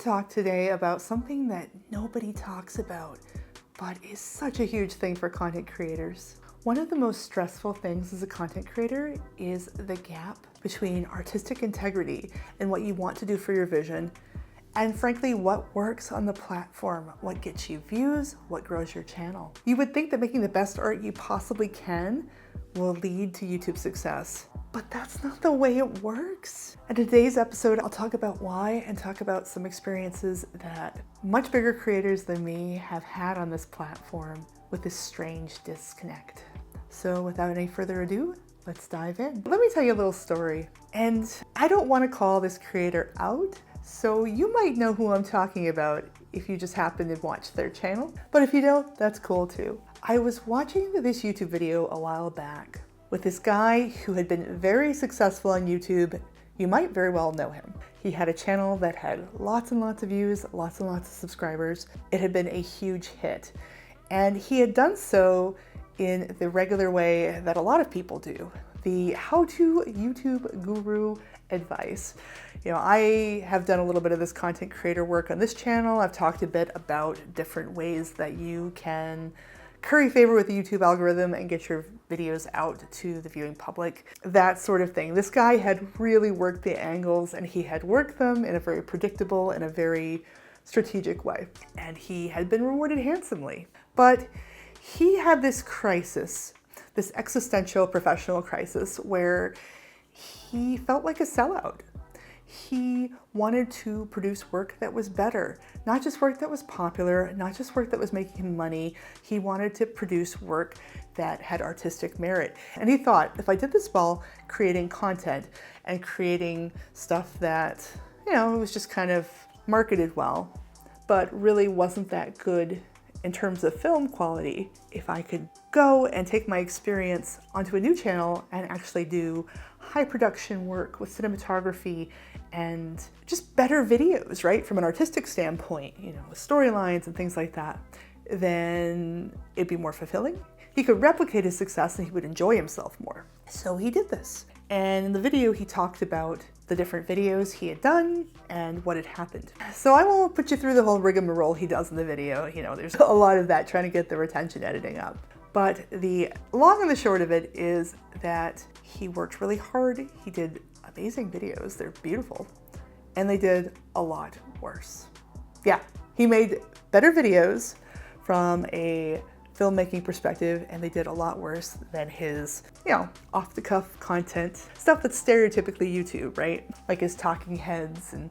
talk today about something that nobody talks about, but is such a huge thing for content creators. One of the most stressful things as a content creator is the gap between artistic integrity and what you want to do for your vision, and frankly, what works on the platform, what gets you views, what grows your channel. You would think that making the best art you possibly can will lead to YouTube success, but that's not the way it works. In today's episode, I'll talk about why and talk about some experiences that much bigger creators than me have had on this platform with this strange disconnect. So without any further ado, let's dive in. Let me tell you a little story. And I don't want to call this creator out, so you might know who I'm talking about if you just happen to watch their channel. But if you don't, that's cool too. I was watching this YouTube video a while back with this guy who had been very successful on YouTube. You might very well know him. He had a channel that had lots and lots of views, lots and lots of subscribers. It had been a huge hit. And he had done so in the regular way that a lot of people do, the how-to YouTube guru advice. You know, I have done a little bit of this content creator work on this channel. I've talked a bit about different ways that you can curry favor with the YouTube algorithm and get your videos out to the viewing public, that sort of thing. This guy had really worked the angles, and he had worked them in a very predictable and a very strategic way. And he had been rewarded handsomely. But he had this crisis, this existential professional crisis, where he felt like a sellout. He wanted to produce work that was better, not just work that was popular, not just work that was making him money. He wanted to produce work that had artistic merit. And he thought, if I did this well, creating content and creating stuff that, you know, it was just kind of marketed well, but really wasn't that good in terms of film quality, if I could go and take my experience onto a new channel and actually do high production work with cinematography and just better videos, right? From an artistic standpoint, you know, with storylines and things like that, then it'd be more fulfilling. He could replicate his success and he would enjoy himself more. So he did this. And in the video, he talked about the different videos he had done and what had happened. So I won't put you through the whole rigmarole he does in the video. You know, there's a lot of that trying to get the retention editing up. But the long and the short of it is that he worked really hard. He did amazing videos. They're beautiful. And they did a lot worse. Yeah, he made better videos from a filmmaking perspective, and they did a lot worse than his, you know, off-the-cuff content, stuff that's stereotypically YouTube, right? Like his talking heads and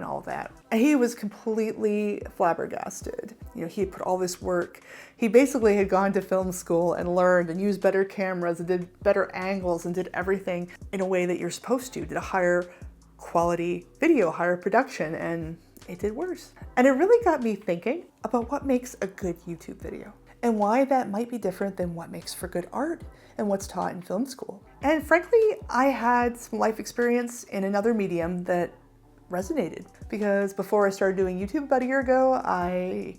all that. And he was completely flabbergasted. You know, he had put all this work. He basically had gone to film school and learned and used better cameras and did better angles and did everything in a way that you're supposed to, did a higher quality video, higher production, and it did worse. And it really got me thinking about what makes a good YouTube video, and why that might be different than what makes for good art and what's taught in film school. And frankly, I had some life experience in another medium that resonated, because before I started doing YouTube about a year ago, I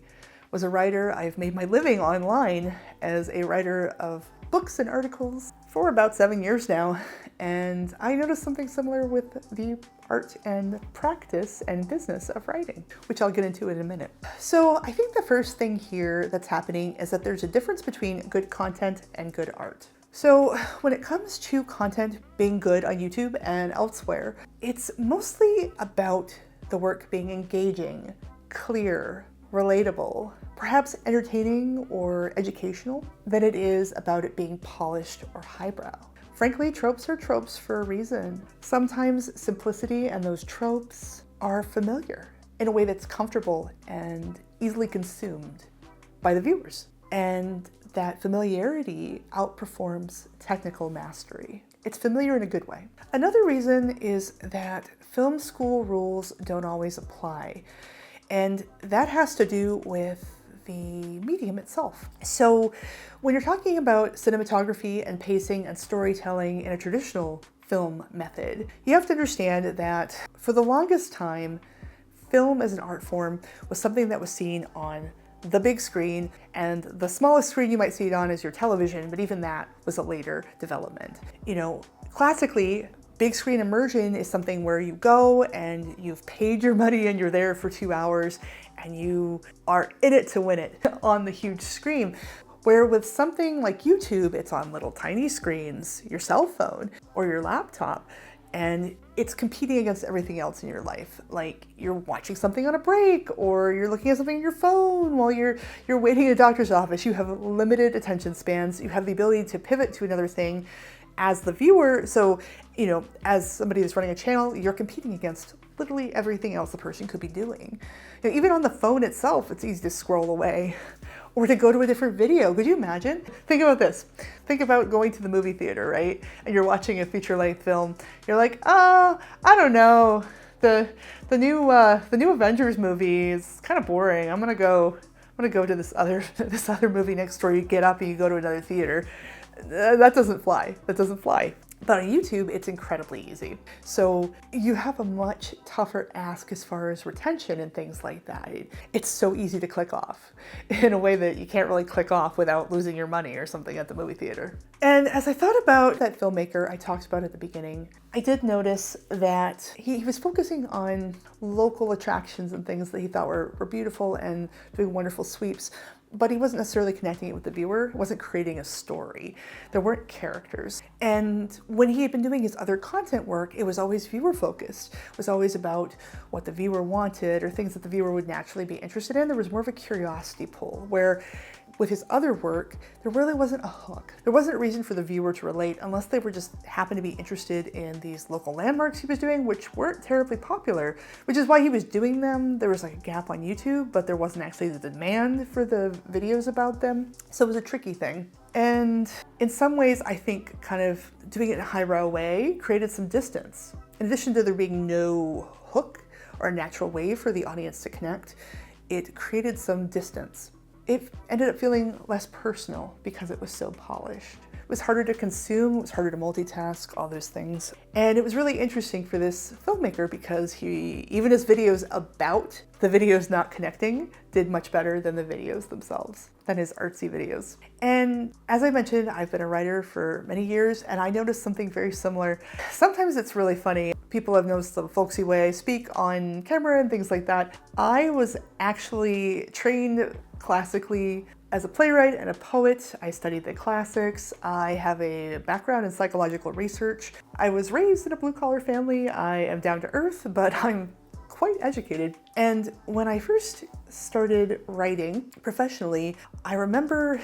was a writer. I've made my living online as a writer of books and articles for about 7 years now. And I noticed something similar with the art and practice and business of writing, which I'll get into in a minute. So I think the first thing here that's happening is that there's a difference between good content and good art. So when it comes to content being good on YouTube and elsewhere, it's mostly about the work being engaging, clear, relatable, perhaps entertaining or educational, than it is about it being polished or highbrow. Frankly, tropes are tropes for a reason. Sometimes simplicity and those tropes are familiar in a way that's comfortable and easily consumed by the viewers. And that familiarity outperforms technical mastery. It's familiar in a good way. Another reason is that film school rules don't always apply. And that has to do with the medium itself. So when you're talking about cinematography and pacing and storytelling in a traditional film method, you have to understand that for the longest time, film as an art form was something that was seen on the big screen, and the smallest screen you might see it on is your television, but even that was a later development. You know, classically, Big screen immersion is something where you go and you've paid your money and you're there for 2 hours and you are in it to win it on the huge screen. Where with something like YouTube, it's on little tiny screens, your cell phone or your laptop, and it's competing against everything else in your life. Like you're watching something on a break, or you're looking at something on your phone while you're waiting in a doctor's office. You have limited attention spans. You have the ability to pivot to another thing as the viewer. So, as somebody who's running a channel, you're competing against literally everything else the person could be doing. Even on the phone itself, it's easy to scroll away or to go to a different video. Could you imagine? Think about this. Think about going to the movie theater, right? And you're watching a feature-length film. You're like, I don't know. The new Avengers movie is kind of boring. I'm gonna go to this other movie next door. You get up and you go to another theater. That doesn't fly. That doesn't fly. But on YouTube, it's incredibly easy. So you have a much tougher ask as far as retention and things like that. It's so easy to click off in a way that you can't really click off without losing your money or something at the movie theater. And as I thought about that filmmaker I talked about at the beginning, I did notice that he was focusing on local attractions and things that he thought were beautiful and doing wonderful sweeps. But he wasn't necessarily connecting it with the viewer, wasn't creating a story. There weren't characters. And when he had been doing his other content work, it was always viewer focused. It was always about what the viewer wanted or things that the viewer would naturally be interested in. There was more of a curiosity pull, where with his other work, there really wasn't a hook. There wasn't a reason for the viewer to relate unless they were just happened to be interested in these local landmarks he was doing, which weren't terribly popular, which is why he was doing them. There was like a gap on YouTube, but there wasn't actually the demand for the videos about them. So it was a tricky thing. And in some ways, I think kind of doing it in a highbrow way created some distance. In addition to there being no hook or a natural way for the audience to connect, it created some distance. It ended up feeling less personal because it was so polished. It was harder to consume, it was harder to multitask, all those things. And it was really interesting for this filmmaker because even his videos about the videos not connecting did much better than the videos themselves, than his artsy videos. And as I mentioned, I've been a writer for many years and I noticed something very similar. Sometimes it's really funny. People have noticed the folksy way I speak on camera and things like that. I was actually trained classically as a playwright and a poet. I studied the classics. I have a background in psychological research. I was raised in a blue-collar family. I am down to earth, but I'm quite educated. And when I first started writing professionally, I remember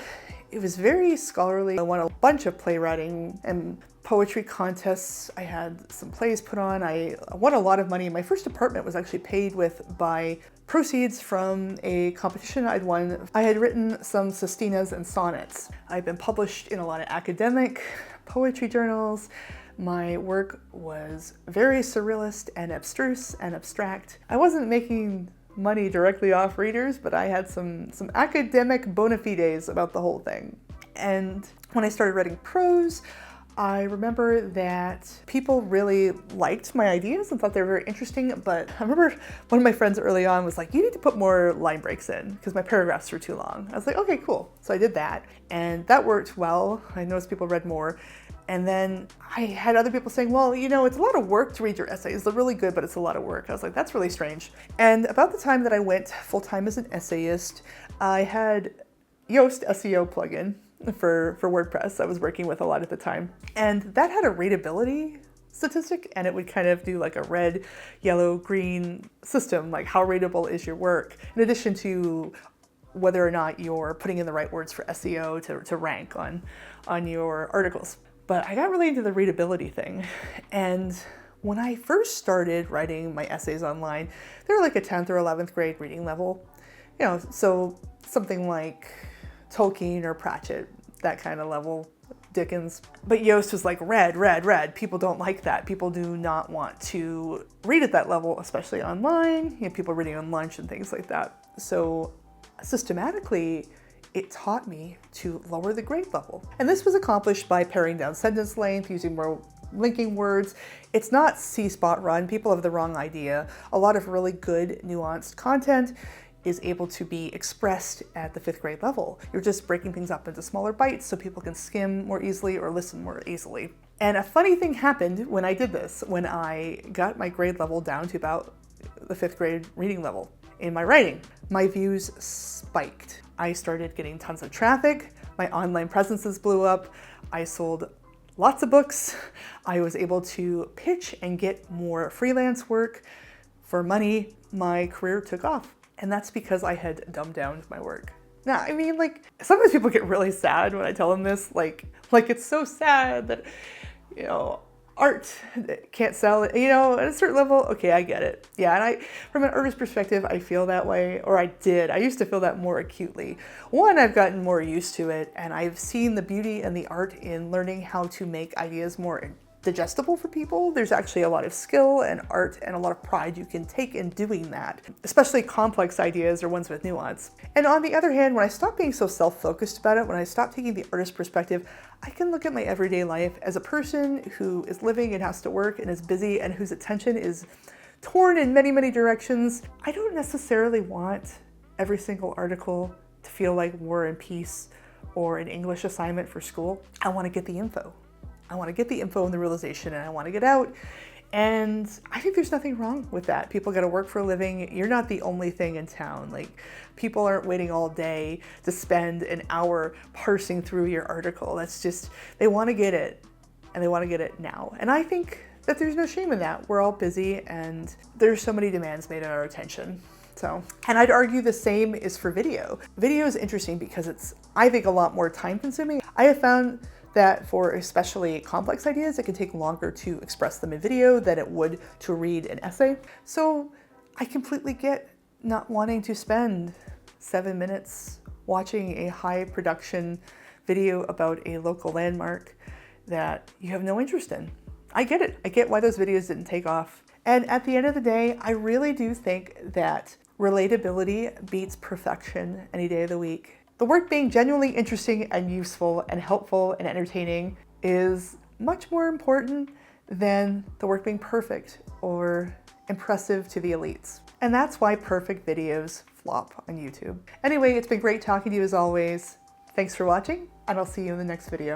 it was very scholarly. I won a bunch of playwriting and poetry contests. I had some plays put on. I won a lot of money. My first apartment was actually paid by proceeds from a competition I'd won. I had written some sestinas and sonnets. I've been published in a lot of academic poetry journals. My work was very surrealist and abstruse and abstract. I wasn't making money directly off readers, but I had some academic bona fides about the whole thing. And when I started writing prose, I remember that people really liked my ideas and thought they were very interesting, but I remember one of my friends early on was like, you need to put more line breaks in because my paragraphs were too long. I was like, okay, cool. So I did that and that worked well. I noticed people read more. And then I had other people saying, well, it's a lot of work to read your essays. They're really good, but it's a lot of work. I was like, that's really strange. And about the time that I went full-time as an essayist, I had Yoast SEO plugin for WordPress I was working with a lot at the time. And that had a readability statistic, and it would kind of do like a red, yellow, green system, like how readable is your work, in addition to whether or not you're putting in the right words for SEO to rank on your articles. But I got really into the readability thing. And when I first started writing my essays online, they were like a 10th or 11th grade reading level. So something like Tolkien or Pratchett, that kind of level, Dickens. But Yoast was like red, red, red. People don't like that. People do not want to read at that level, especially online. People reading on lunch and things like that. So systematically, it taught me to lower the grade level. And this was accomplished by paring down sentence length, using more linking words. It's not C-spot run. People have the wrong idea. A lot of really good, nuanced content is able to be expressed at the 5th grade level. You're just breaking things up into smaller bites so people can skim more easily or listen more easily. And a funny thing happened when I did this, when I got my grade level down to about the 5th grade reading level in my writing. My views spiked. I started getting tons of traffic. My online presences blew up. I sold lots of books. I was able to pitch and get more freelance work for money. My career took off. And that's because I had dumbed down my work. Now, I mean, like, sometimes people get really sad when I tell them this. Like it's so sad that, you know, art can't sell it, you know, at a certain level. Okay, I get it. Yeah, and from an artist perspective, I feel that way, or I did. I used to feel that more acutely. One, I've gotten more used to it, and I've seen the beauty and the art in learning how to make ideas more digestible for people. There's actually a lot of skill and art and a lot of pride you can take in doing that, especially complex ideas or ones with nuance. And on the other hand, when I stopped being so self-focused about it, when I stopped taking the artist perspective, I can look at my everyday life as a person who is living and has to work and is busy and whose attention is torn in many, many directions. I don't necessarily want every single article to feel like War and Peace or an English assignment for school. I want to get the info. I want to get the info and the realization, and I want to get out. And I think there's nothing wrong with that. People got to work for a living. You're not the only thing in town. Like, people aren't waiting all day to spend an hour parsing through your article. That's just, they want to get it, and they want to get it now. And I think that there's no shame in that. We're all busy, and there's so many demands made on our attention. So, and I'd argue the same is for video. Video is interesting because it's, I think, a lot more time consuming. I have found that for especially complex ideas, it can take longer to express them in video than it would to read an essay. So I completely get not wanting to spend 7 minutes watching a high production video about a local landmark that you have no interest in. I get it. I get why those videos didn't take off. And at the end of the day, I really do think that relatability beats perfection any day of the week. The work being genuinely interesting and useful and helpful and entertaining is much more important than the work being perfect or impressive to the elites. And that's why perfect videos flop on YouTube. Anyway, it's been great talking to you as always. Thanks for watching, and I'll see you in the next video.